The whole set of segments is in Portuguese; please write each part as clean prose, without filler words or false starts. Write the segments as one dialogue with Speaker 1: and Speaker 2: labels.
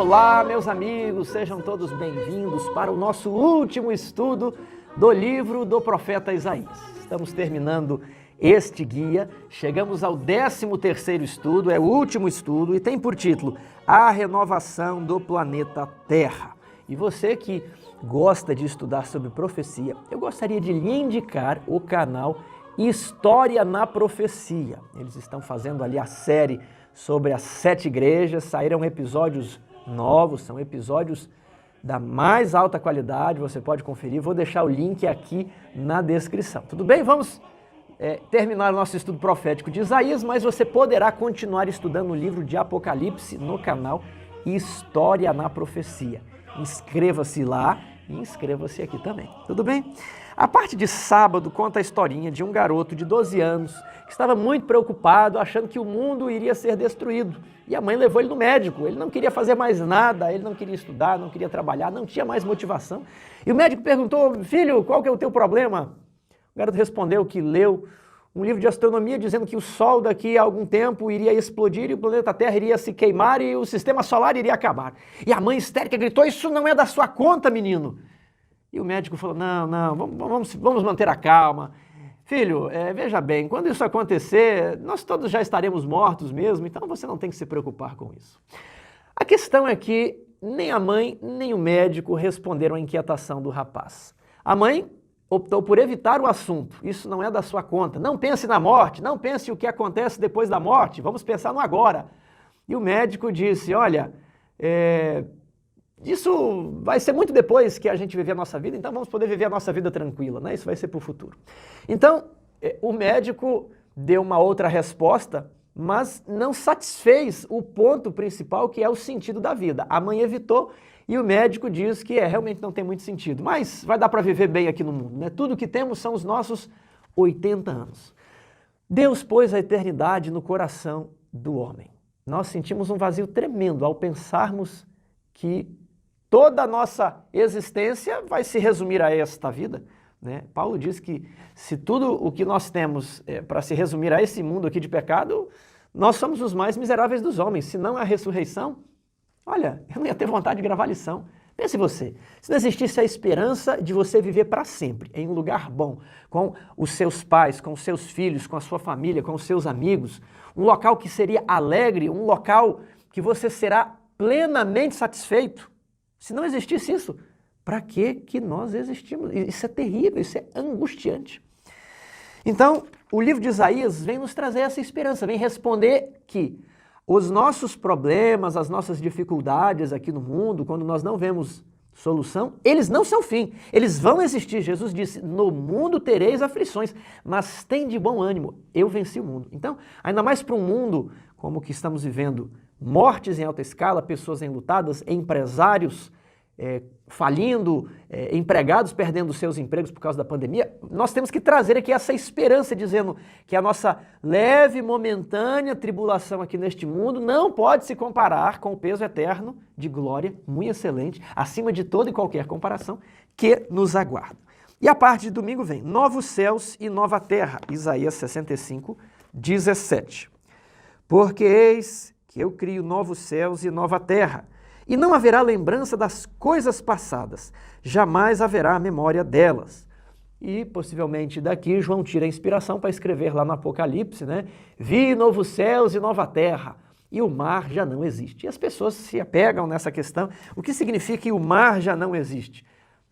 Speaker 1: Olá, meus amigos, sejam todos bem-vindos para o nosso último estudo do livro do profeta Isaías. Estamos terminando este guia, chegamos ao 13º estudo, é o último estudo e tem por título A Renovação do Planeta Terra. E você que gosta de estudar sobre profecia, eu gostaria de lhe indicar o canal História na Profecia. Eles estão fazendo ali a série sobre as 7 igrejas, saíram episódios novos, são episódios da mais alta qualidade, você pode conferir, vou deixar o link aqui na descrição. Tudo bem? Vamos terminar o nosso estudo profético de Isaías, mas você poderá continuar estudando o livro de Apocalipse no canal História na Profecia. Inscreva-se lá e inscreva-se aqui também. Tudo bem? A parte de sábado conta a historinha de um garoto de 12 anos que estava muito preocupado, achando que o mundo iria ser destruído. E a mãe levou ele no médico. Ele não queria fazer mais nada, ele não queria estudar, não queria trabalhar, não tinha mais motivação. E o médico perguntou: filho, qual que é o teu problema? O garoto respondeu que leu um livro de astronomia dizendo que o Sol daqui a algum tempo iria explodir e o planeta Terra iria se queimar e o sistema solar iria acabar. E a mãe histérica gritou: isso não é da sua conta, menino. E o médico falou: não, vamos manter a calma. Filho, veja bem, quando isso acontecer, nós todos já estaremos mortos mesmo, então você não tem que se preocupar com isso. A questão é que nem a mãe, nem o médico responderam à inquietação do rapaz. A mãe optou por evitar o assunto. Isso não é da sua conta. Não pense na morte, não pense o que acontece depois da morte, vamos pensar no agora. E o médico disse: olha, isso vai ser muito depois que a gente viver a nossa vida, então vamos poder viver a nossa vida tranquila, né? Isso vai ser para o futuro. Então, o médico deu uma outra resposta, mas não satisfez o ponto principal, que é o sentido da vida. A mãe evitou e o médico diz que realmente não tem muito sentido, mas vai dar para viver bem aqui no mundo, né? Tudo que temos são os nossos 80 anos. Deus pôs a eternidade no coração do homem. Nós sentimos um vazio tremendo ao pensarmos que toda a nossa existência vai se resumir a esta vida, né? Paulo diz que se tudo o que nós temos para se resumir a esse mundo aqui de pecado, nós somos os mais miseráveis dos homens. Se não a ressurreição, olha, eu não ia ter vontade de gravar lição. Pense você, se não existisse a esperança de você viver para sempre, em um lugar bom, com os seus pais, com os seus filhos, com a sua família, com os seus amigos, um local que seria alegre, um local que você será plenamente satisfeito. Se não existisse isso, para que nós existimos? Isso é terrível, isso é angustiante. Então, o livro de Isaías vem nos trazer essa esperança, vem responder que os nossos problemas, as nossas dificuldades aqui no mundo, quando nós não vemos solução, eles não são fim, eles vão existir. Jesus disse: no mundo tereis aflições, mas tem de bom ânimo, eu venci o mundo. Então, ainda mais para um mundo como o que estamos vivendo, mortes em alta escala, pessoas enlutadas, empresários falindo, empregados perdendo seus empregos por causa da pandemia, nós temos que trazer aqui essa esperança, dizendo que a nossa leve e momentânea tribulação aqui neste mundo não pode se comparar com o peso eterno de glória, muito excelente, acima de toda e qualquer comparação, que nos aguarda. E a parte de domingo vem: novos céus e nova terra, Isaías 65, 17. Porque eis que eu crio novos céus e nova terra, e não haverá lembrança das coisas passadas, jamais haverá memória delas. E possivelmente daqui João tira a inspiração para escrever lá no Apocalipse, né? Vi novos céus e nova terra, e o mar já não existe. E as pessoas se apegam nessa questão. O que significa que o mar já não existe?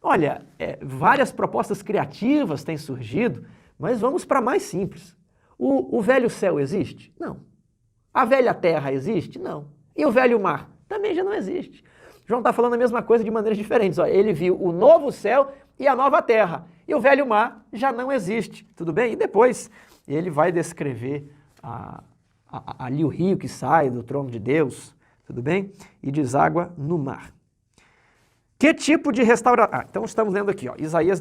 Speaker 1: Olha, várias propostas criativas têm surgido, mas vamos para mais simples. O velho céu existe? Não. A velha terra existe? Não. E o velho mar? Também já não existe. João está falando a mesma coisa de maneiras diferentes. Ele viu o novo céu e a nova terra. E o velho mar já não existe. Tudo bem? E depois ele vai descrever ali o rio que sai do trono de Deus, tudo bem? E deságua no mar. Que tipo de restauração? Então estamos lendo aqui, Isaías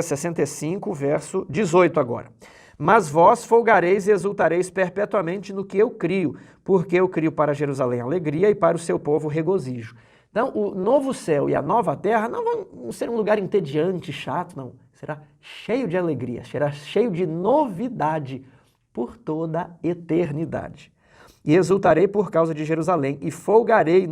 Speaker 1: 65, verso 18 agora. Mas vós folgareis e exultareis perpetuamente no que eu crio, porque eu crio para Jerusalém alegria e para o seu povo regozijo. Então, o novo céu e a nova terra não vão ser um lugar entediante, chato, não. Será cheio de alegria, será cheio de novidade por toda a eternidade. E exultarei por causa de Jerusalém, e folgarei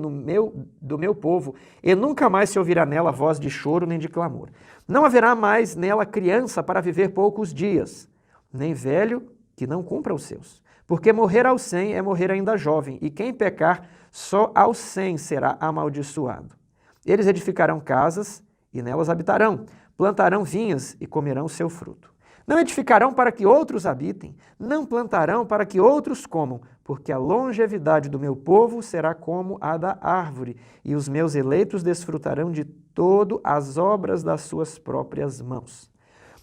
Speaker 1: do meu povo, e nunca mais se ouvirá nela voz de choro nem de clamor. Não haverá mais nela criança para viver poucos dias, nem velho que não cumpra os seus. Porque morrer aos 100 é morrer ainda jovem, e quem pecar só aos 100 será amaldiçoado. Eles edificarão casas, e nelas habitarão, plantarão vinhas e comerão seu fruto. Não edificarão para que outros habitem, não plantarão para que outros comam, porque a longevidade do meu povo será como a da árvore, e os meus eleitos desfrutarão de todo as obras das suas próprias mãos.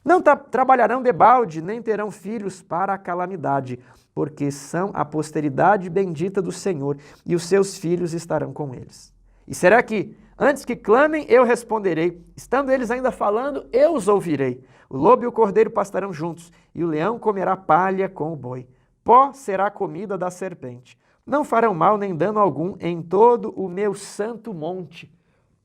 Speaker 1: Não trabalharão debalde, nem terão filhos para a calamidade, porque são a posteridade bendita do Senhor, e os seus filhos estarão com eles. E será que, antes que clamem, eu responderei, estando eles ainda falando, eu os ouvirei. O lobo e o cordeiro pastarão juntos, e o leão comerá palha com o boi. Pó será a comida da serpente. Não farão mal nem dano algum em todo o meu santo monte,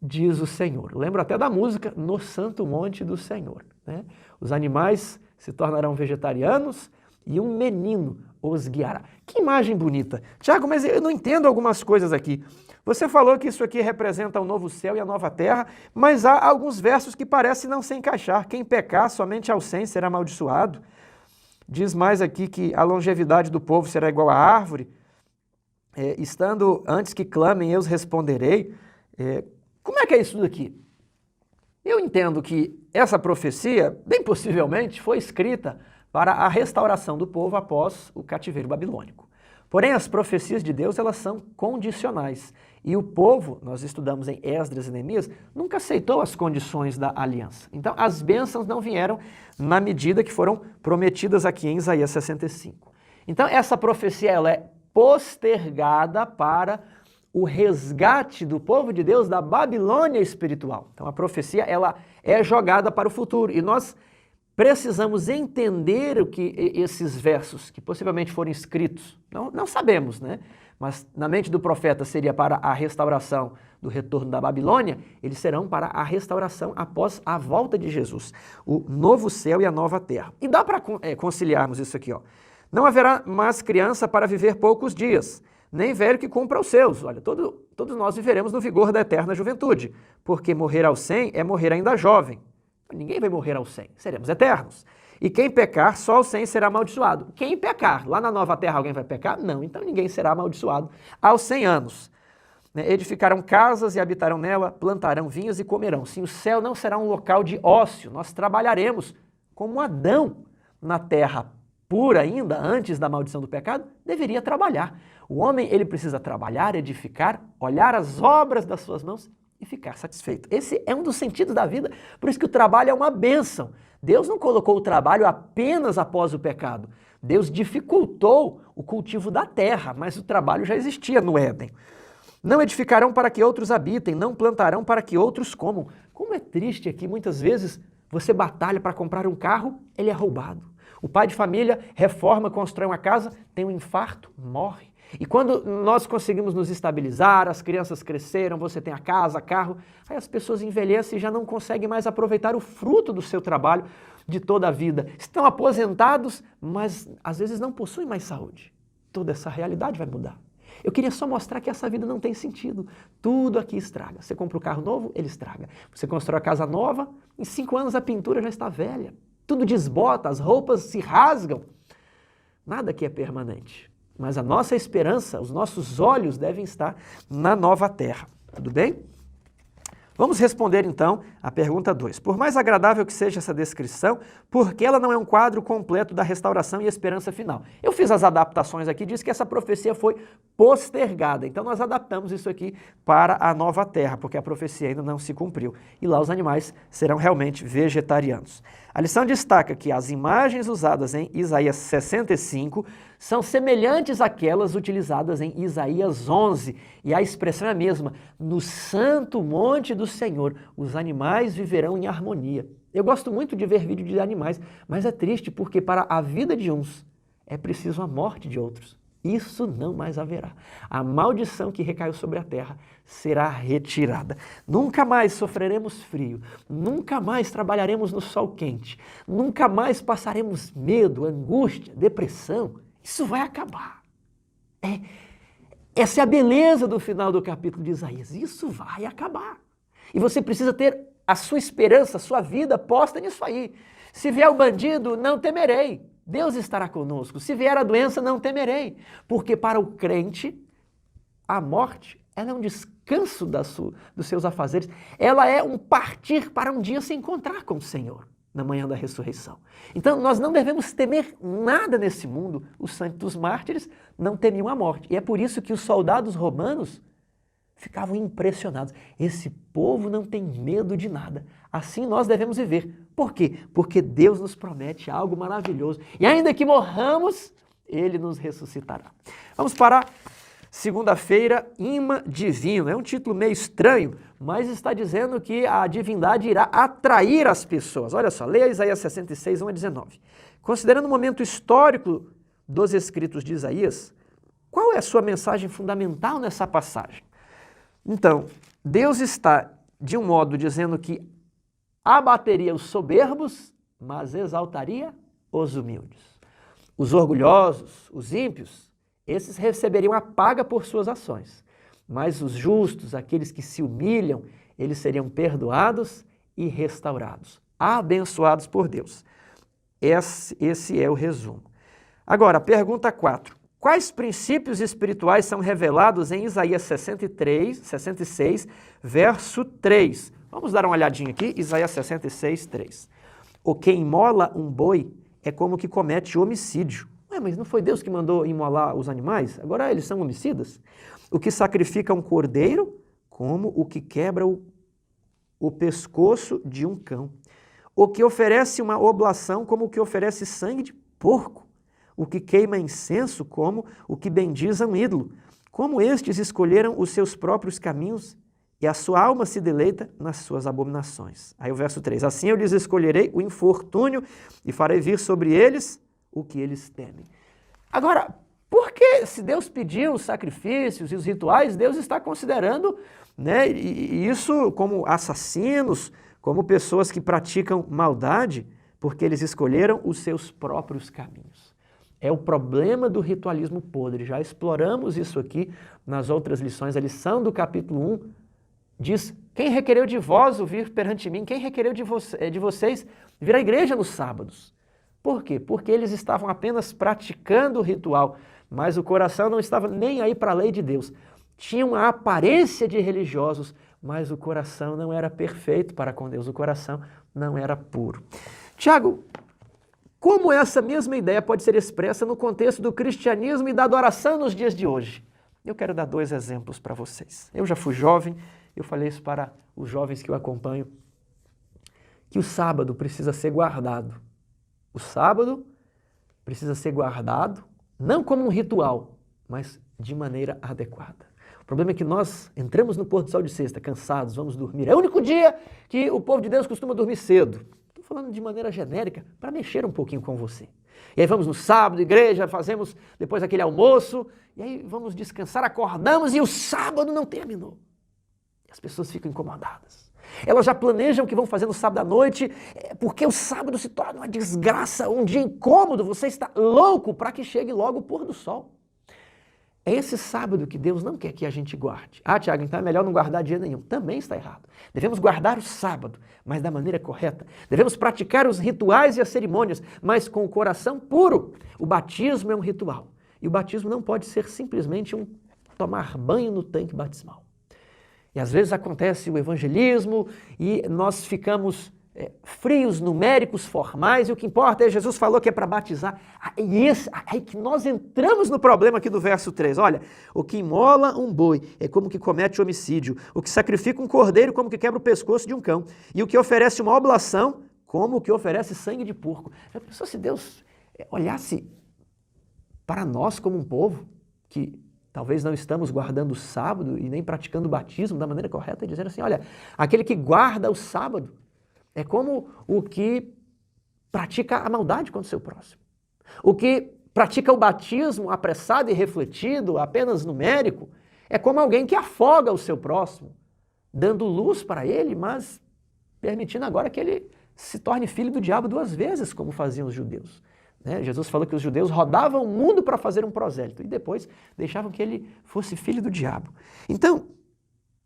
Speaker 1: diz o Senhor. Lembro até da música, No Santo Monte do Senhor, né? Os animais se tornarão vegetarianos e um menino os guiará. Que imagem bonita. Tiago, mas eu não entendo algumas coisas aqui. Você falou que isso aqui representa o novo céu e a nova terra, mas há alguns versos que parecem não se encaixar. Quem pecar somente ao 100 será amaldiçoado. Diz mais aqui que a longevidade do povo será igual à árvore. Estando antes que clamem, eu os responderei. Como é que é isso daqui? Eu entendo que essa profecia, bem possivelmente, foi escrita para a restauração do povo após o cativeiro babilônico. Porém, as profecias de Deus, elas são condicionais. E o povo, nós estudamos em Esdras e Neemias, nunca aceitou as condições da aliança. Então, as bênçãos não vieram na medida que foram prometidas aqui em Isaías 65. Então, essa profecia ela é postergada para o resgate do povo de Deus da Babilônia espiritual. Então, a profecia ela é jogada para o futuro. E nós precisamos entender o que esses versos, que possivelmente foram escritos, não sabemos, né? Mas na mente do profeta seria para a restauração do retorno da Babilônia, eles serão para a restauração após a volta de Jesus, o novo céu e a nova terra. E dá para conciliarmos isso aqui, ó. Não haverá mais criança para viver poucos dias, nem velho que cumpra os seus. Olha, todos nós viveremos no vigor da eterna juventude, porque morrer aos 100 é morrer ainda jovem. Ninguém vai morrer aos 100, seremos eternos. E quem pecar, só aos 100 será amaldiçoado. Quem pecar, lá na nova terra alguém vai pecar? Não, então ninguém será amaldiçoado aos 100 anos. Edificarão casas e habitarão nela, plantarão vinhas e comerão. Sim, o céu não será um local de ócio, nós trabalharemos como Adão na terra pura ainda, antes da maldição do pecado, deveria trabalhar. O homem, ele precisa trabalhar, edificar, olhar as obras das suas mãos e ficar satisfeito. Esse é um dos sentidos da vida, por isso que o trabalho é uma bênção. Deus não colocou o trabalho apenas após o pecado. Deus dificultou o cultivo da terra, mas o trabalho já existia no Éden. Não edificarão para que outros habitem, não plantarão para que outros comam. Como é triste aqui, muitas vezes você batalha para comprar um carro, ele é roubado. O pai de família reforma, constrói uma casa, tem um infarto, morre. E quando nós conseguimos nos estabilizar, as crianças cresceram, você tem a casa, carro, aí as pessoas envelhecem e já não conseguem mais aproveitar o fruto do seu trabalho de toda a vida. Estão aposentados, mas às vezes não possuem mais saúde. Toda essa realidade vai mudar. Eu queria só mostrar que essa vida não tem sentido. Tudo aqui estraga. Você compra um carro novo, ele estraga. Você constrói a casa nova, em 5 anos a pintura já está velha. Tudo desbota, as roupas se rasgam. Nada aqui é permanente. Mas a nossa esperança, os nossos olhos devem estar na nova terra. Tudo bem? Vamos responder então a pergunta 2. Por mais agradável que seja essa descrição, por que ela não é um quadro completo da restauração e esperança final? Eu fiz as adaptações aqui, diz que essa profecia foi postergada. Então nós adaptamos isso aqui para a nova terra, porque a profecia ainda não se cumpriu. E lá os animais serão realmente vegetarianos. A lição destaca que as imagens usadas em Isaías 65 são semelhantes àquelas utilizadas em Isaías 11. E a expressão é a mesma. No santo monte do Senhor, os animais viverão em harmonia. Eu gosto muito de ver vídeo de animais, mas é triste porque para a vida de uns é preciso a morte de outros. Isso não mais haverá. A maldição que recaiu sobre a terra será retirada. Nunca mais sofreremos frio, nunca mais trabalharemos no sol quente, nunca mais passaremos medo, angústia, depressão. Isso vai acabar. Essa é a beleza do final do capítulo de Isaías. Isso vai acabar. E você precisa ter a sua esperança, a sua vida posta nisso aí. Se vier o bandido, não temerei. Deus estará conosco. Se vier a doença, não temerei. Porque para o crente, a morte, ela é um descanso dos seus afazeres. Ela é um partir para um dia se encontrar com o Senhor, na manhã da ressurreição. Então, nós não devemos temer nada nesse mundo. Os santos mártires não temiam a morte. E é por isso que os soldados romanos ficavam impressionados. Esse povo não tem medo de nada. Assim nós devemos viver. Por quê? Porque Deus nos promete algo maravilhoso. E ainda que morramos, Ele nos ressuscitará. Vamos para segunda-feira, imã divino. É um título meio estranho, mas está dizendo que a divindade irá atrair as pessoas. Olha só, leia Isaías 66, 1 a 19. Considerando o momento histórico dos escritos de Isaías, qual é a sua mensagem fundamental nessa passagem? Então, Deus está, de um modo, dizendo que abateria os soberbos, mas exaltaria os humildes. Os orgulhosos, os ímpios, esses receberiam a paga por suas ações. Mas os justos, aqueles que se humilham, eles seriam perdoados e restaurados, abençoados por Deus. Esse é o resumo. Agora, pergunta 4. Quais princípios espirituais são revelados em Isaías 66, verso 3? Vamos dar uma olhadinha aqui, Isaías 66, 3. O que imola um boi é como que comete homicídio. Mas não foi Deus que mandou imolar os animais? Agora eles são homicidas? O que sacrifica um cordeiro, como o que quebra o pescoço de um cão. O que oferece uma oblação, como o que oferece sangue de porco. O que queima incenso, como o que bendiza um ídolo. Como estes escolheram os seus próprios caminhos, e a sua alma se deleita nas suas abominações. Aí o verso 3. Assim eu lhes escolherei o infortúnio, e farei vir sobre eles o que eles temem. Agora, por que se Deus pediu os sacrifícios e os rituais, Deus está considerando, né, isso como assassinos, como pessoas que praticam maldade, porque eles escolheram os seus próprios caminhos. É o problema do ritualismo podre. Já exploramos isso aqui nas outras lições. A lição do capítulo 1 diz: quem requereu de vós o vir perante mim? Quem requereu de vocês vir à igreja nos sábados? Por quê? Porque eles estavam apenas praticando o ritual, mas o coração não estava nem aí para a lei de Deus. Tinham a aparência de religiosos, mas o coração não era perfeito para com Deus, o coração não era puro. Tiago, como essa mesma ideia pode ser expressa no contexto do cristianismo e da adoração nos dias de hoje? Eu quero dar 2 exemplos para vocês. Eu já fui jovem, eu falei isso para os jovens que eu acompanho, que o sábado precisa ser guardado. O sábado precisa ser guardado, não como um ritual, mas de maneira adequada. O problema é que nós entramos no pôr do sol de sexta, cansados, vamos dormir. É o único dia que o povo de Deus costuma dormir cedo. Estou falando de maneira genérica, para mexer um pouquinho com você. E aí vamos no sábado, igreja, fazemos depois aquele almoço, e aí vamos descansar, acordamos e o sábado não terminou. As pessoas ficam incomodadas. Elas já planejam o que vão fazer no sábado à noite, porque o sábado se torna uma desgraça, um dia incômodo, você está louco para que chegue logo o pôr do sol. É esse sábado que Deus não quer que a gente guarde. Ah, Tiago, então é melhor não guardar dia nenhum. Também está errado. Devemos guardar o sábado, mas da maneira correta. Devemos praticar os rituais e as cerimônias, mas com o coração puro. O batismo é um ritual. E o batismo não pode ser simplesmente um tomar banho no tanque batismal. E às vezes acontece o evangelismo e nós ficamos frios, numéricos, formais, e o que importa é Jesus falou que é para batizar. Aí que nós entramos no problema aqui do verso 3. Olha, o que imola um boi é como que comete homicídio, o que sacrifica um cordeiro como que quebra o pescoço de um cão, e o que oferece uma oblação como o que oferece sangue de porco. Já pensou se Deus olhasse para nós como um povo que talvez não estamos guardando o sábado e nem praticando o batismo da maneira correta, e dizendo assim, olha, aquele que guarda o sábado é como o que pratica a maldade contra o seu próximo. O que pratica o batismo apressado e refletido, apenas numérico, é como alguém que afoga o seu próximo, dando luz para ele, mas permitindo agora que ele se torne filho do diabo 2 vezes, como faziam os judeus. né? Jesus falou que os judeus rodavam o mundo para fazer um prosélito e depois deixavam que ele fosse filho do diabo. Então,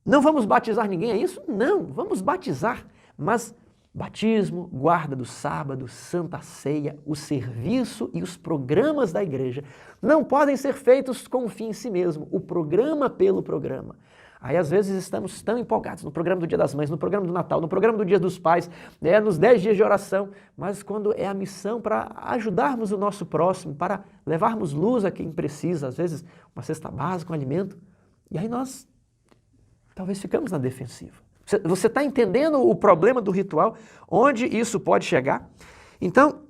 Speaker 1: não vamos batizar ninguém, é isso? Não, vamos batizar, mas batismo, guarda do sábado, santa ceia, o serviço e os programas da igreja não podem ser feitos com o fim em si mesmo, o programa pelo programa. Aí às vezes estamos tão empolgados no programa do Dia das Mães, no programa do Natal, no programa do Dia dos Pais, né, nos 10 dias de oração, mas quando é a missão para ajudarmos o nosso próximo, para levarmos luz a quem precisa, às vezes uma cesta básica, um alimento, e aí nós talvez ficamos na defensiva. Você está entendendo o problema do ritual, onde isso pode chegar? Então,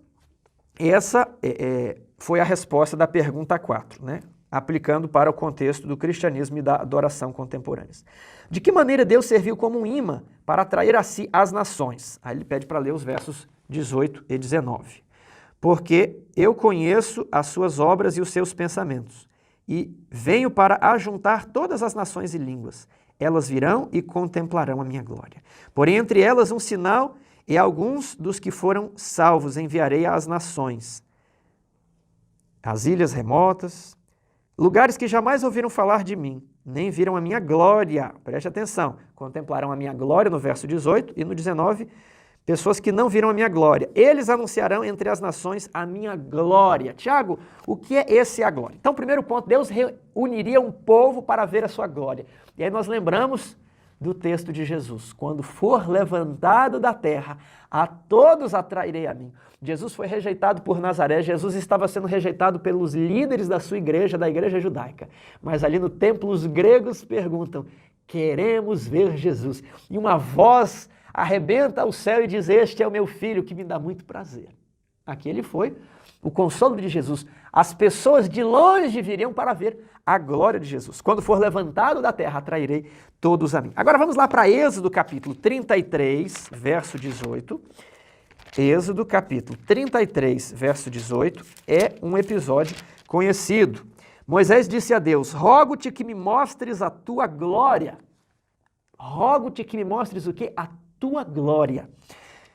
Speaker 1: essa foi a resposta da pergunta 4, né? Aplicando para o contexto do cristianismo e da adoração contemporâneas. De que maneira Deus serviu como um imã para atrair a si as nações? Aí ele pede para ler os versos 18 e 19. Porque eu conheço as suas obras e os seus pensamentos, e venho para ajuntar todas as nações e línguas. Elas virão e contemplarão a minha glória. Porém, entre elas um sinal, e alguns dos que foram salvos enviarei às nações, às ilhas remotas, lugares que jamais ouviram falar de mim, nem viram a minha glória. Preste atenção, contemplarão a minha glória no verso 18 e no 19, pessoas que não viram a minha glória. Eles anunciarão entre as nações a minha glória. Tiago, o que é esse a glória? Então, primeiro ponto, Deus reuniria um povo para ver a sua glória. E aí nós lembramos do texto de Jesus. Quando for levantado da terra, a todos atrairei a mim. Jesus foi rejeitado por Nazaré, Jesus estava sendo rejeitado pelos líderes da sua igreja, da igreja judaica. Mas ali no templo os gregos perguntam, queremos ver Jesus. E uma voz arrebenta o céu e diz, este é o meu filho que me dá muito prazer. Aqui ele foi, o consolo de Jesus. As pessoas de longe viriam para ver a glória de Jesus. Quando for levantado da terra, atrairei todos a mim. Agora vamos lá para Êxodo capítulo 33, verso 18. Êxodo capítulo 33, verso 18, é um episódio conhecido. Moisés disse a Deus, rogo-te que me mostres a tua glória. Rogo-te que me mostres o quê? A tua glória.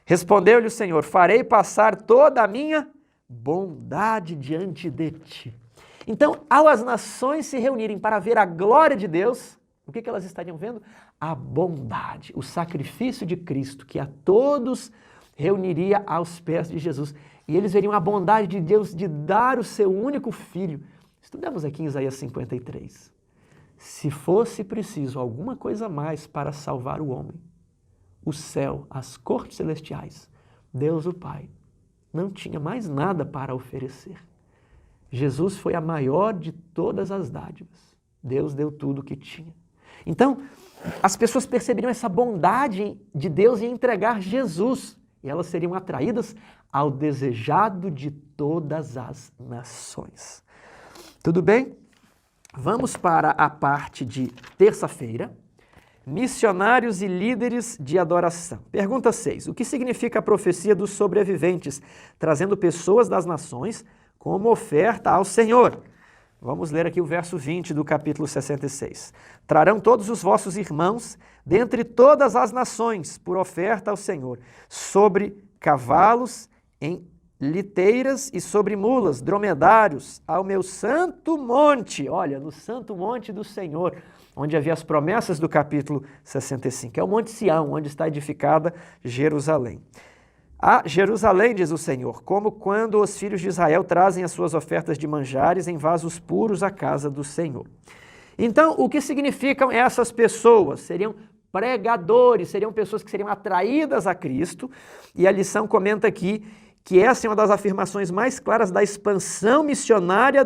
Speaker 1: Respondeu-lhe o Senhor, farei passar toda a minha bondade diante de ti. Então, ao as nações se reunirem para ver a glória de Deus, o que elas estariam vendo? A bondade, o sacrifício de Cristo, que a todos reuniria aos pés de Jesus. E eles veriam a bondade de Deus de dar o seu único filho. Estudamos aqui em Isaías 53. Se fosse preciso alguma coisa mais para salvar o homem, o céu, as cortes celestiais, Deus o Pai, não tinha mais nada para oferecer. Jesus foi a maior de todas as dádivas. Deus deu tudo o que tinha. Então, as pessoas perceberiam essa bondade de Deus em entregar Jesus. E elas seriam atraídas ao desejado de todas as nações. Tudo bem? Vamos para a parte de terça-feira. Missionários e líderes de adoração. Pergunta 6. O que significa a profecia dos sobreviventes, trazendo pessoas das nações como oferta ao Senhor? Vamos ler aqui o verso 20 do capítulo 66. Trarão todos os vossos irmãos, dentre todas as nações, por oferta ao Senhor, sobre cavalos, em liteiras e sobre mulas, dromedários, ao meu santo monte. Olha, no santo monte do Senhor, onde havia as promessas do capítulo 65. É o Monte Sião, onde está edificada Jerusalém. A Jerusalém, diz o Senhor, como quando os filhos de Israel trazem as suas ofertas de manjares em vasos puros à casa do Senhor. Então, o que significam essas pessoas? Seriam pregadores, seriam pessoas que seriam atraídas a Cristo, e a lição comenta aqui que essa é uma das afirmações mais claras da expansão missionária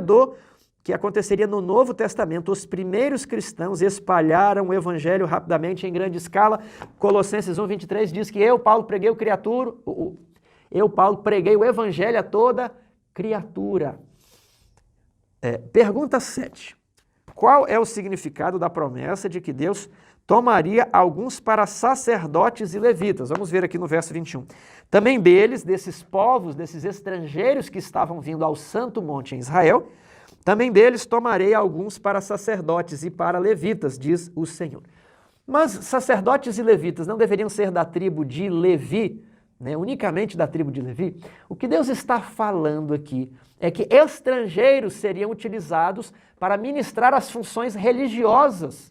Speaker 1: que aconteceria no Novo Testamento. Os primeiros cristãos espalharam o evangelho rapidamente em grande escala. Colossenses 1:23 diz que eu, Paulo, preguei o evangelho a toda criatura. Pergunta 7. Qual é o significado da promessa de que Deus tomaria alguns para sacerdotes e levitas? Vamos ver aqui no verso 21. Também deles, desses povos, desses estrangeiros que estavam vindo ao Santo Monte em Israel, também deles tomarei alguns para sacerdotes e para levitas, diz o Senhor. Mas sacerdotes e levitas não deveriam ser da tribo de Levi? né, unicamente da tribo de Levi, o que Deus está falando aqui é que estrangeiros seriam utilizados para ministrar as funções religiosas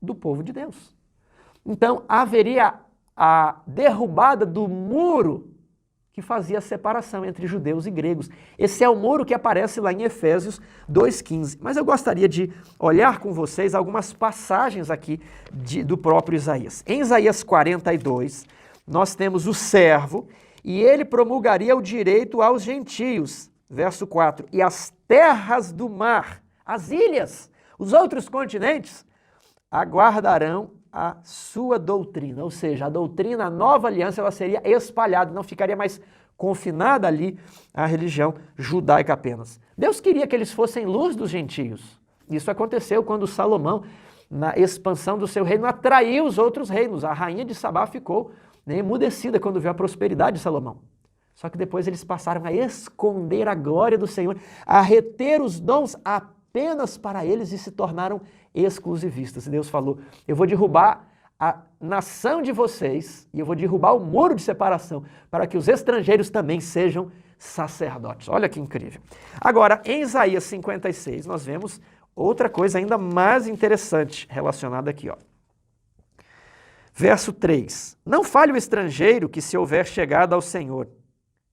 Speaker 1: do povo de Deus. Então, haveria a derrubada do muro que fazia a separação entre judeus e gregos. Esse é o muro que aparece lá em Efésios 2,15. Mas eu gostaria de olhar com vocês algumas passagens aqui do próprio Isaías. Em Isaías 42, nós temos o servo, e ele promulgaria o direito aos gentios. Verso 4, e as terras do mar, as ilhas, os outros continentes, aguardarão a sua doutrina, ou seja, a doutrina, a nova aliança, ela seria espalhada, não ficaria mais confinada ali à religião judaica apenas. Deus queria que eles fossem luz dos gentios. Isso aconteceu quando Salomão, na expansão do seu reino, atraiu os outros reinos. A rainha de Sabá ficou emudecida quando viu a prosperidade de Salomão. Só que depois eles passaram a esconder a glória do Senhor, a reter os dons apenas para eles e se tornaram exclusivistas. E Deus falou, eu vou derrubar a nação de vocês e eu vou derrubar o muro de separação para que os estrangeiros também sejam sacerdotes. Olha que incrível. Agora, em Isaías 56, nós vemos outra coisa ainda mais interessante relacionada aqui, ó. Verso 3. Não fale o estrangeiro que se houver chegado ao Senhor,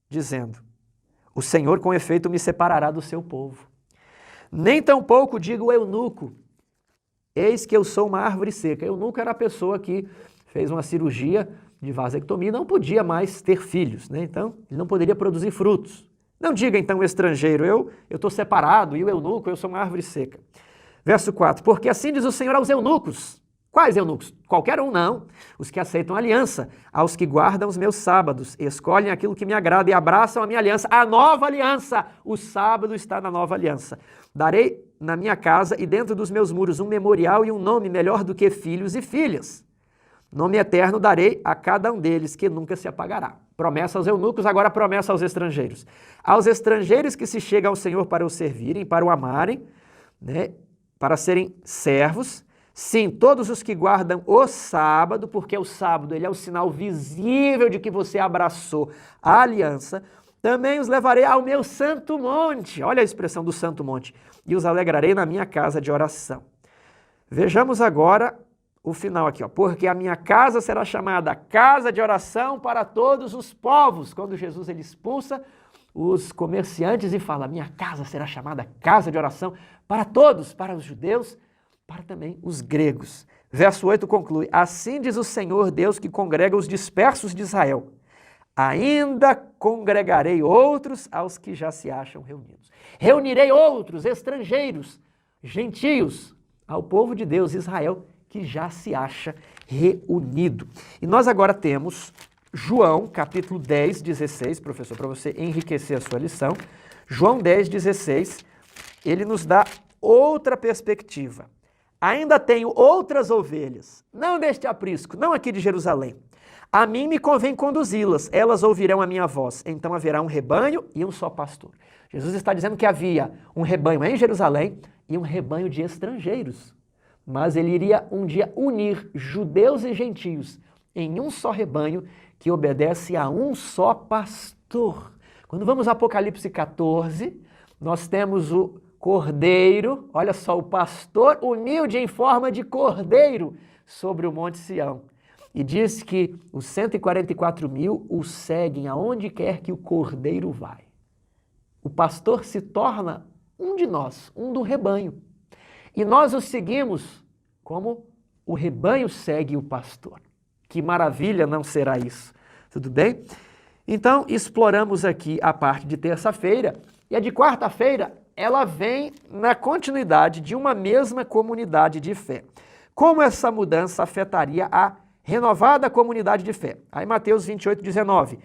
Speaker 1: dizendo, o Senhor com efeito me separará do seu povo. Nem tampouco diga o eunuco, eis que eu sou uma árvore seca. Eunuco era a pessoa que fez uma cirurgia de vasectomia e não podia mais ter filhos, né? Então, ele não poderia produzir frutos. Não diga então o estrangeiro, eu estou separado, e o eunuco, eu sou uma árvore seca. Verso 4, porque assim diz o Senhor aos eunucos. Quais eunucos? Qualquer um não. Os que aceitam aliança, aos que guardam os meus sábados, escolhem aquilo que me agrada e abraçam a minha aliança, a nova aliança. O sábado está na nova aliança. Darei na minha casa e dentro dos meus muros um memorial e um nome melhor do que filhos e filhas. Nome eterno darei a cada um deles, que nunca se apagará. Promessa aos eunucos, agora promessa aos estrangeiros. Aos estrangeiros que se chegam ao Senhor para o servirem, para o amarem, né, para serem servos. Sim, todos os que guardam o sábado, porque o sábado ele é o sinal visível de que você abraçou a aliança, também os levarei ao meu santo monte. Olha a expressão do santo monte. E os alegrarei na minha casa de oração. Vejamos agora o final aqui, ó. Porque a minha casa será chamada casa de oração para todos os povos. Quando Jesus ele expulsa os comerciantes e fala, minha casa será chamada casa de oração para todos, para os judeus, para também os gregos. Verso 8 conclui, assim diz o Senhor Deus que congrega os dispersos de Israel. Ainda congregarei outros aos que já se acham reunidos. Reunirei outros, estrangeiros, gentios, ao povo de Deus, Israel, que já se acha reunido. E nós agora temos João, capítulo 10, 16, professor, para você enriquecer a sua lição. João 10, 16, ele nos dá outra perspectiva. Ainda tenho outras ovelhas, não deste aprisco, não aqui de Jerusalém. A mim me convém conduzi-las, elas ouvirão a minha voz. Então haverá um rebanho e um só pastor. Jesus está dizendo que havia um rebanho em Jerusalém e um rebanho de estrangeiros. Mas ele iria um dia unir judeus e gentios em um só rebanho que obedece a um só pastor. Quando vamos a Apocalipse 14, nós temos o cordeiro, olha só, o pastor humilde em forma de cordeiro sobre o Monte Sião. E diz que os 144.000 o seguem aonde quer que o cordeiro vai. O pastor se torna um de nós, um do rebanho. E nós o seguimos como o rebanho segue o pastor. Que maravilha não será isso? Tudo bem? Então, exploramos aqui a parte de terça-feira e a de quarta-feira ela vem na continuidade de uma mesma comunidade de fé. Como essa mudança afetaria a renovada comunidade de fé? Aí Mateus 28, 19.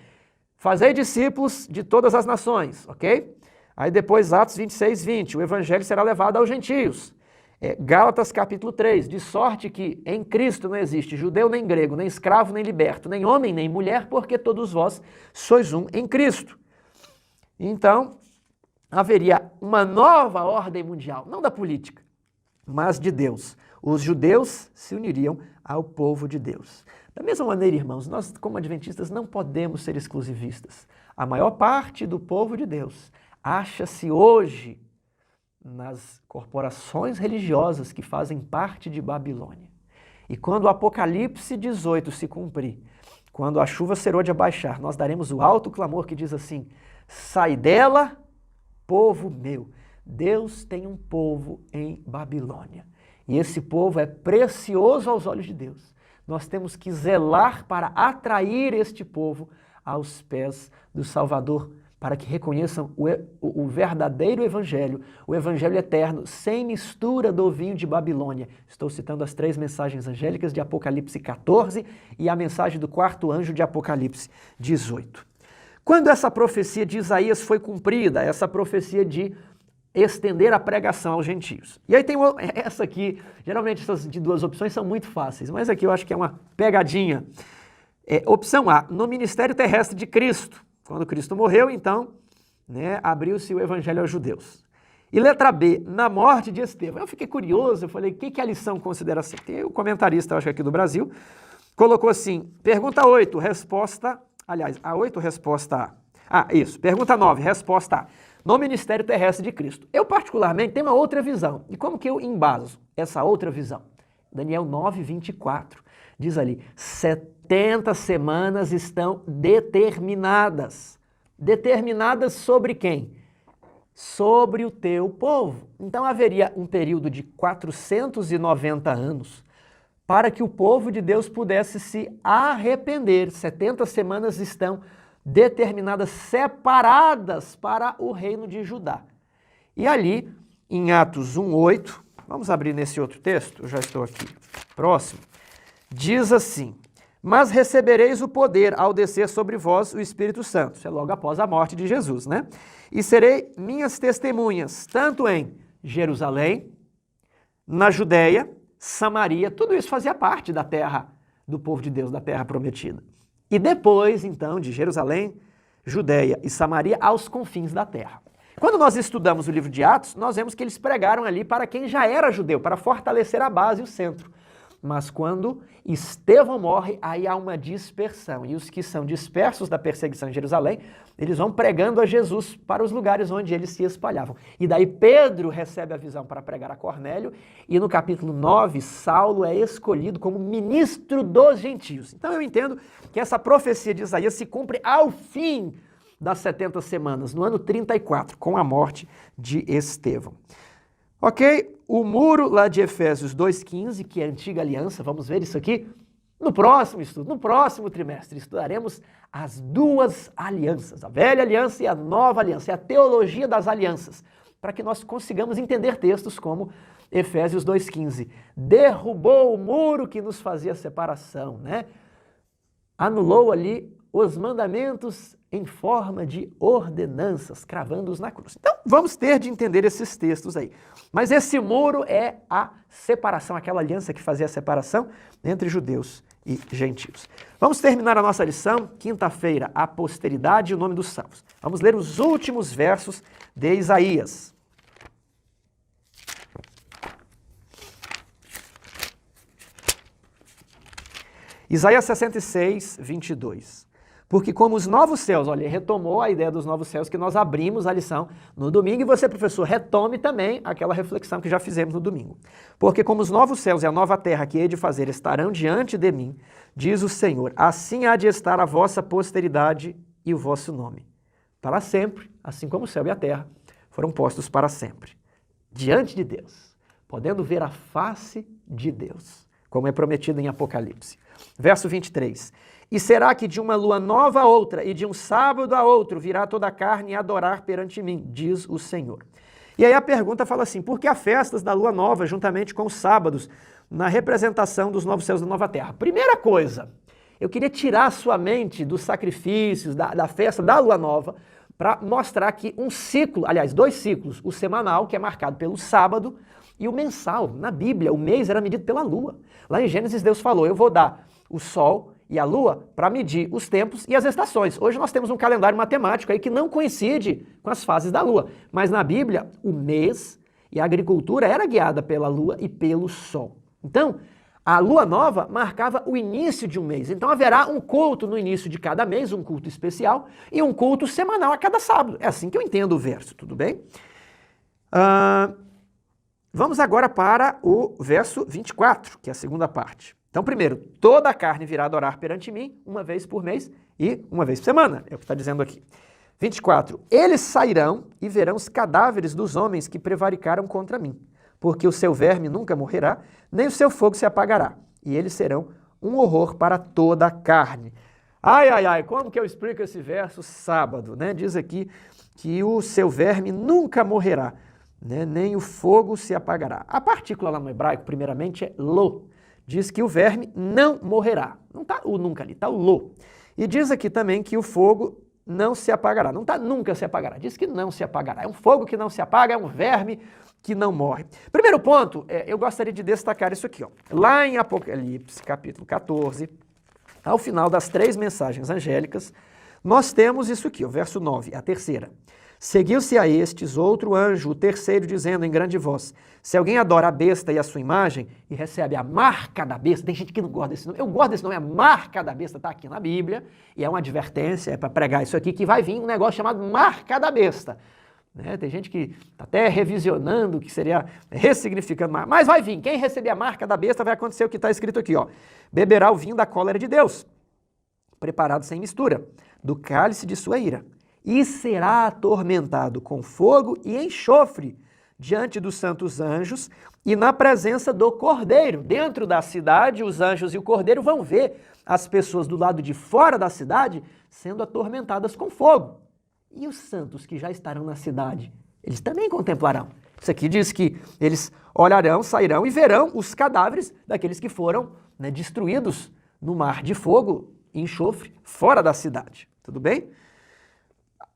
Speaker 1: Fazei discípulos de todas as nações, ok? Aí depois Atos 26, 20. O evangelho será levado aos gentios. Gálatas capítulo 3. De sorte que em Cristo não existe judeu nem grego, nem escravo nem liberto, nem homem nem mulher, porque todos vós sois um em Cristo. Então, haveria uma nova ordem mundial, não da política, mas de Deus. os judeus se uniriam ao povo de Deus. Da mesma maneira, irmãos, nós como adventistas não podemos ser exclusivistas. A maior parte do povo de Deus acha-se hoje nas corporações religiosas que fazem parte de Babilônia. E quando o Apocalipse 18 se cumprir, quando a chuva serôdia baixar, nós daremos o alto clamor que diz assim: sai dela, povo meu. Deus tem um povo em Babilônia. E esse povo é precioso aos olhos de Deus. Nós temos que zelar para atrair este povo aos pés do Salvador, para que reconheçam o verdadeiro evangelho, o evangelho eterno, sem mistura do vinho de Babilônia. Estou citando as 3 mensagens angélicas de Apocalipse 14 e a mensagem do 4º anjo de Apocalipse 18. Quando essa profecia de Isaías foi cumprida, essa profecia de estender a pregação aos gentios. E aí tem essa aqui, geralmente essas de 2 opções são muito fáceis, mas aqui eu acho que é uma pegadinha. Opção A, no ministério terrestre de Cristo. Quando Cristo morreu, então, abriu-se o evangelho aos judeus. E letra B, na morte de Estevão. Eu fiquei curioso, eu falei, o que a lição considera assim? Tem o comentarista, acho que aqui do Brasil, colocou assim, pergunta 8, resposta, aliás, a 8, resposta A. Isso, pergunta 9, resposta A. No ministério terrestre de Cristo. Eu, particularmente, tenho uma outra visão. E como que eu embaso essa outra visão? Daniel 9, 24. Diz ali, 70 semanas estão determinadas. Determinadas sobre quem? Sobre o teu povo. Então haveria um período de 490 anos para que o povo de Deus pudesse se arrepender. 70 semanas estão determinadas, separadas para o reino de Judá. E ali, em Atos 1:8, vamos abrir nesse outro texto, eu já estou aqui próximo, diz assim, mas recebereis o poder ao descer sobre vós o Espírito Santo. Isso é logo após a morte de Jesus, né? E serei minhas testemunhas, tanto em Jerusalém, na Judéia, Samaria, tudo isso fazia parte da terra do povo de Deus, da terra prometida. E depois, então, de Jerusalém, Judéia e Samaria, aos confins da terra. Quando nós estudamos o livro de Atos, nós vemos que eles pregaram ali para quem já era judeu, para fortalecer a base e o centro. Mas quando Estevão morre, aí há uma dispersão. E os que são dispersos da perseguição em Jerusalém, eles vão pregando a Jesus para os lugares onde eles se espalhavam. E daí Pedro recebe a visão para pregar a Cornélio, e no capítulo 9, Saulo é escolhido como ministro dos gentios. Então eu entendo que essa profecia de Isaías se cumpre ao fim das 70 semanas, no ano 34, com a morte de Estevão. Ok? O muro lá de Efésios 2:15, que é a antiga aliança, vamos ver isso aqui no próximo estudo, no próximo trimestre. Estudaremos as 2 alianças, a velha aliança e a nova aliança, é a teologia das alianças, para que nós consigamos entender textos como Efésios 2:15. Derrubou o muro que nos fazia separação, né? Anulou ali os mandamentos em forma de ordenanças, cravando-os na cruz. Então, vamos ter de entender esses textos aí. Mas esse muro é a separação, aquela aliança que fazia a separação entre judeus e gentios. Vamos terminar a nossa lição, quinta-feira, a posteridade e o nome dos salvos. Vamos ler os últimos versos de Isaías. Isaías 66, 22. Porque como os novos céus, olha, retomou a ideia dos novos céus que nós abrimos a lição no domingo, e você, professor, retome também aquela reflexão que já fizemos no domingo. Porque como os novos céus e a nova terra que hei de fazer estarão diante de mim, diz o Senhor, assim há de estar a vossa posteridade e o vosso nome. Para sempre, assim como o céu e a terra foram postos para sempre. Diante de Deus, podendo ver a face de Deus, como é prometido em Apocalipse. Verso 23. E será que de uma lua nova a outra e de um sábado a outro virá toda a carne a adorar perante mim, diz o Senhor. E aí a pergunta fala assim, por que há festas da lua nova juntamente com os sábados na representação dos novos céus e da nova terra? Primeira coisa, eu queria tirar a sua mente dos sacrifícios, da festa da lua nova, para mostrar que um ciclo, aliás, 2 ciclos, o semanal, que é marcado pelo sábado, e o mensal. Na Bíblia, o mês era medido pela lua. Lá em Gênesis, Deus falou, eu vou dar o sol e a lua para medir os tempos e as estações. Hoje nós temos um calendário matemático aí que não coincide com as fases da lua. Mas na Bíblia, o mês e a agricultura era guiada pela lua e pelo sol. Então, a lua nova marcava o início de um mês. Então haverá um culto no início de cada mês, um culto especial, e um culto semanal a cada sábado. É assim que eu entendo o verso, tudo bem? Vamos agora para o verso 24, que é a segunda parte. Então, primeiro, toda a carne virá adorar perante mim, uma vez por mês e uma vez por semana. É o que está dizendo aqui. 24. Eles sairão e verão os cadáveres dos homens que prevaricaram contra mim, porque o seu verme nunca morrerá, nem o seu fogo se apagará, e eles serão um horror para toda a carne. Ai, ai, ai, como que eu explico esse verso sábado, né? Diz aqui que o seu verme nunca morrerá, né? Nem o fogo se apagará. A partícula lá no hebraico, primeiramente, é lo. Diz que o verme não morrerá. Não está o nunca ali, está o lo. E diz aqui também que o fogo não se apagará. Não está nunca se apagará. Diz que não se apagará. É um fogo que não se apaga, é um verme que não morre. Primeiro ponto, eu gostaria de destacar isso aqui. Ó. Lá em Apocalipse, capítulo 14, ao final das 3 mensagens angélicas, nós temos isso aqui, o verso 9, a terceira. Seguiu-se a estes outro anjo, o terceiro, dizendo em grande voz, se alguém adora a besta e a sua imagem e recebe a marca da besta, tem gente que não gosta desse nome, eu gosto desse nome, a marca da besta está aqui na Bíblia, e é uma advertência, é para pregar isso aqui, que vai vir um negócio chamado marca da besta. Né? Tem gente que está até revisionando, que seria ressignificando, mas vai vir, quem receber a marca da besta vai acontecer o que está escrito aqui, ó, beberá o vinho da cólera de Deus, preparado sem mistura, do cálice de sua ira, e será atormentado com fogo e enxofre diante dos santos anjos e na presença do Cordeiro. Dentro da cidade, os anjos e o Cordeiro vão ver as pessoas do lado de fora da cidade sendo atormentadas com fogo. E os santos que já estarão na cidade, eles também contemplarão. Isso aqui diz que eles olharão, sairão e verão os cadáveres daqueles que foram, né, destruídos no mar de fogo e enxofre fora da cidade. Tudo bem?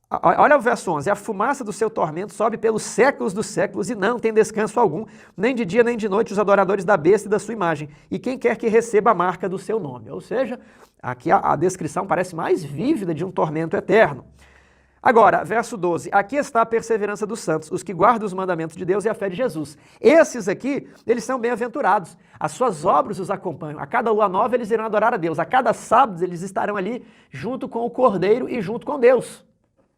Speaker 1: Olha o verso 11, a fumaça do seu tormento sobe pelos séculos dos séculos e não tem descanso algum, nem de dia nem de noite os adoradores da besta e da sua imagem, e quem quer que receba a marca do seu nome. Ou seja, aqui a descrição parece mais vívida de um tormento eterno. Agora, verso 12, aqui está a perseverança dos santos, os que guardam os mandamentos de Deus e a fé de Jesus. Esses aqui, eles são bem-aventurados, as suas obras os acompanham, a cada lua nova eles irão adorar a Deus, a cada sábado eles estarão ali junto com o Cordeiro e junto com Deus.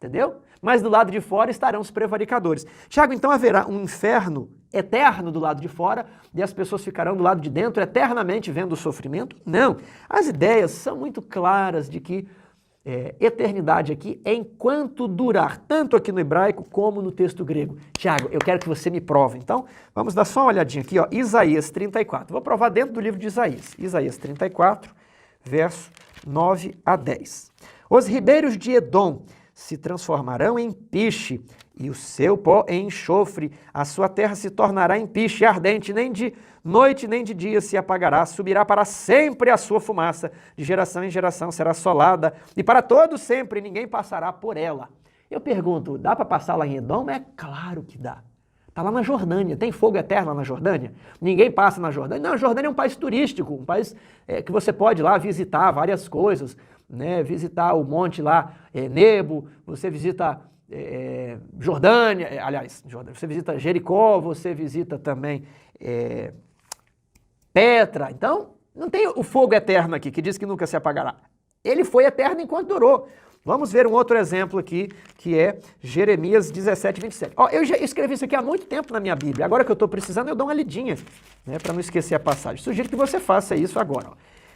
Speaker 1: Entendeu? Mas do lado de fora estarão os prevaricadores. Tiago, então haverá um inferno eterno do lado de fora e as pessoas ficarão do lado de dentro eternamente vendo o sofrimento? Não. As ideias são muito claras de que eternidade aqui é enquanto durar, tanto aqui no hebraico como no texto grego. Tiago, eu quero que você me prove. Então, vamos dar só uma olhadinha aqui, ó, Isaías 34. Vou provar dentro do livro de Isaías. Isaías 34, verso 9 a 10. Os ribeiros de Edom se transformarão em piche, e o seu pó em enxofre, a sua terra se tornará em piche ardente, nem de noite nem de dia se apagará, subirá para sempre a sua fumaça, de geração em geração será assolada, e para todo sempre ninguém passará por ela. Eu pergunto, dá para passar lá em Edom? É claro que dá. Está lá na Jordânia, tem fogo eterno lá na Jordânia? Ninguém passa na Jordânia? Não, a Jordânia é um país turístico, um país que você pode ir lá visitar várias coisas, né, visitar o monte lá, Nebo, você visita Jordânia, aliás, você visita Jericó, você visita também Petra. Então, não tem o fogo eterno aqui, que diz que nunca se apagará. Ele foi eterno enquanto durou. Vamos ver um outro exemplo aqui, que é Jeremias 17, 27. Ó, eu já escrevi isso aqui há muito tempo na minha Bíblia. Agora que eu estou precisando, eu dou uma lidinha, né, para não esquecer a passagem. Sugiro que você faça isso agora. Ó.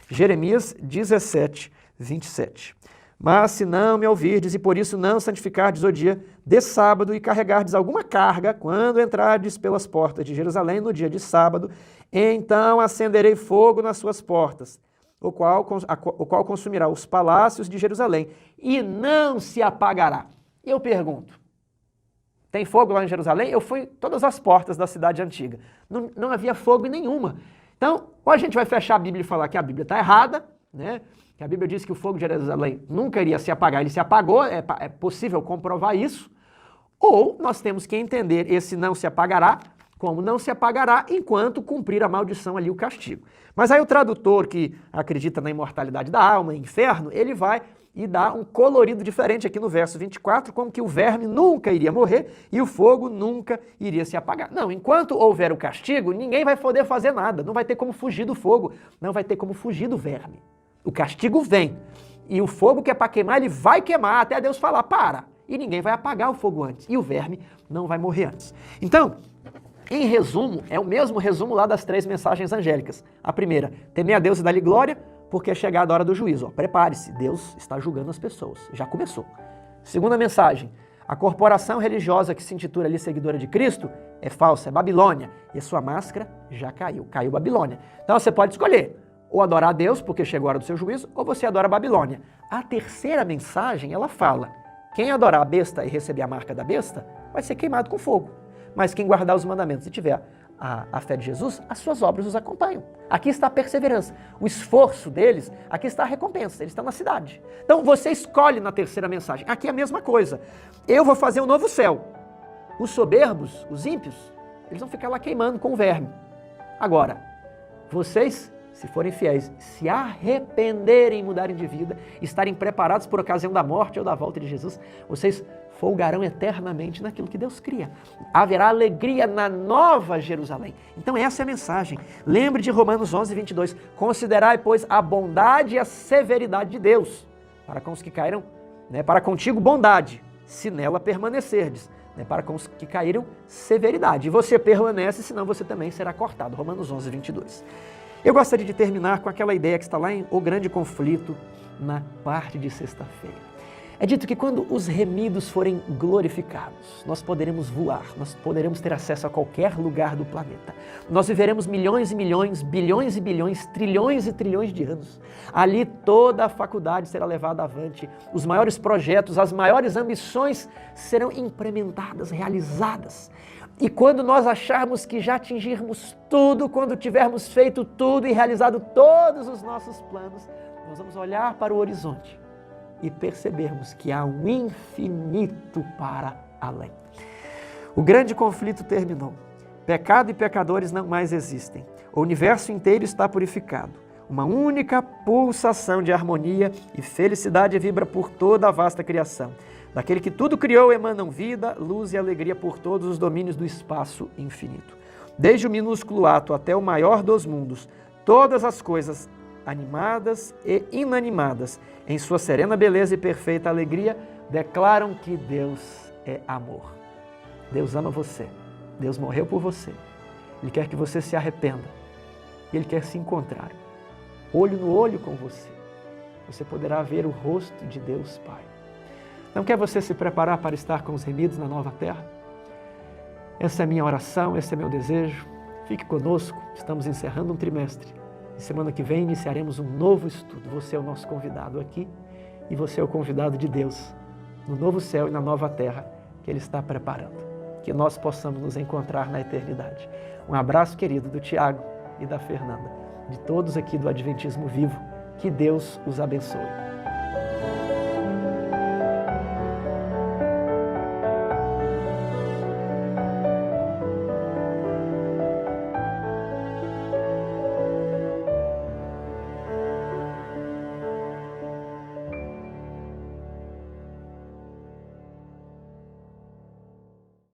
Speaker 1: Jeremias 17, 27. Mas se não me ouvirdes e por isso não santificardes o dia de sábado e carregardes alguma carga quando entrardes pelas portas de Jerusalém no dia de sábado, então acenderei fogo nas suas portas, o qual consumirá os palácios de Jerusalém e não se apagará. Eu pergunto, tem fogo lá em Jerusalém? Eu fui todas as portas da cidade antiga. Não havia fogo em nenhuma. Então, ou a gente vai fechar a Bíblia e falar que a Bíblia está errada, né? Que a Bíblia diz que o fogo de Jerusalém nunca iria se apagar, ele se apagou, é possível comprovar isso, ou nós temos que entender esse não se apagará, como não se apagará enquanto cumprir a maldição ali, o castigo. Mas aí o tradutor que acredita na imortalidade da alma, inferno, ele vai e dá um colorido diferente aqui no verso 24, como que o verme nunca iria morrer e o fogo nunca iria se apagar. Não, enquanto houver o castigo, ninguém vai poder fazer nada, não vai ter como fugir do fogo, não vai ter como fugir do verme. O castigo vem e o fogo que é para queimar, ele vai queimar até Deus falar, para, e ninguém vai apagar o fogo antes, e o verme não vai morrer antes. Então, em resumo, é o mesmo resumo lá das 3 mensagens angélicas. A primeira, temer a Deus e dar-lhe glória, porque é chegada a hora do juízo. Prepare-se, Deus está julgando as pessoas. Já começou. Segunda mensagem, a corporação religiosa que se intitula ali seguidora de Cristo é falsa, é Babilônia. E a sua máscara já caiu, caiu Babilônia. Então você pode escolher, ou adorar a Deus, porque chegou a hora do seu juízo, ou você adora a Babilônia. A terceira mensagem, ela fala, quem adorar a besta e receber a marca da besta, vai ser queimado com fogo. Mas quem guardar os mandamentos e tiver a fé de Jesus, as suas obras os acompanham. Aqui está a perseverança, o esforço deles, aqui está a recompensa, eles estão na cidade. Então você escolhe na terceira mensagem, aqui é a mesma coisa. Eu vou fazer um novo céu. Os soberbos, os ímpios, eles vão ficar lá queimando com o verme. Agora, vocês, se forem fiéis, se arrependerem e mudarem de vida, estarem preparados por ocasião da morte ou da volta de Jesus, vocês folgarão eternamente naquilo que Deus cria. Haverá alegria na nova Jerusalém. Então essa é a mensagem. Lembre de Romanos 11, 22. Considerai, pois, a bondade e a severidade de Deus, para com os que caíram, para contigo bondade, se nela permanecerdes. Para com os que caíram, severidade. E você permanece, senão você também será cortado. Romanos 11, 22. Eu gostaria de terminar com aquela ideia que está lá em O Grande Conflito, na parte de sexta-feira. É dito que quando os remidos forem glorificados, nós poderemos voar, nós poderemos ter acesso a qualquer lugar do planeta. Nós viveremos milhões e milhões, bilhões e bilhões, trilhões e trilhões de anos. Ali toda a faculdade será levada avante, os maiores projetos, as maiores ambições serão implementadas, realizadas. E quando nós acharmos que já atingirmos tudo, quando tivermos feito tudo e realizado todos os nossos planos, nós vamos olhar para o horizonte e percebermos que há um infinito para além. O grande conflito terminou. Pecado e pecadores não mais existem. O universo inteiro está purificado. Uma única pulsação de harmonia e felicidade vibra por toda a vasta criação. Daquele que tudo criou emanam vida, luz e alegria por todos os domínios do espaço infinito. Desde o minúsculo ato até o maior dos mundos, todas as coisas animadas e inanimadas, em sua serena beleza e perfeita alegria, declaram que Deus é amor. Deus ama você. Deus morreu por você. Ele quer que você se arrependa. Ele quer se encontrar, olho no olho com você. Você poderá ver o rosto de Deus Pai. Não quer você se preparar para estar com os remidos na nova terra? Essa é a minha oração, esse é meu desejo. Fique conosco, estamos encerrando um trimestre. E semana que vem iniciaremos um novo estudo. Você é o nosso convidado aqui e você é o convidado de Deus no novo céu e na nova terra que Ele está preparando. Que nós possamos nos encontrar na eternidade. Um abraço querido do Tiago e da Fernanda, de todos aqui do Adventismo Vivo. Que Deus os abençoe.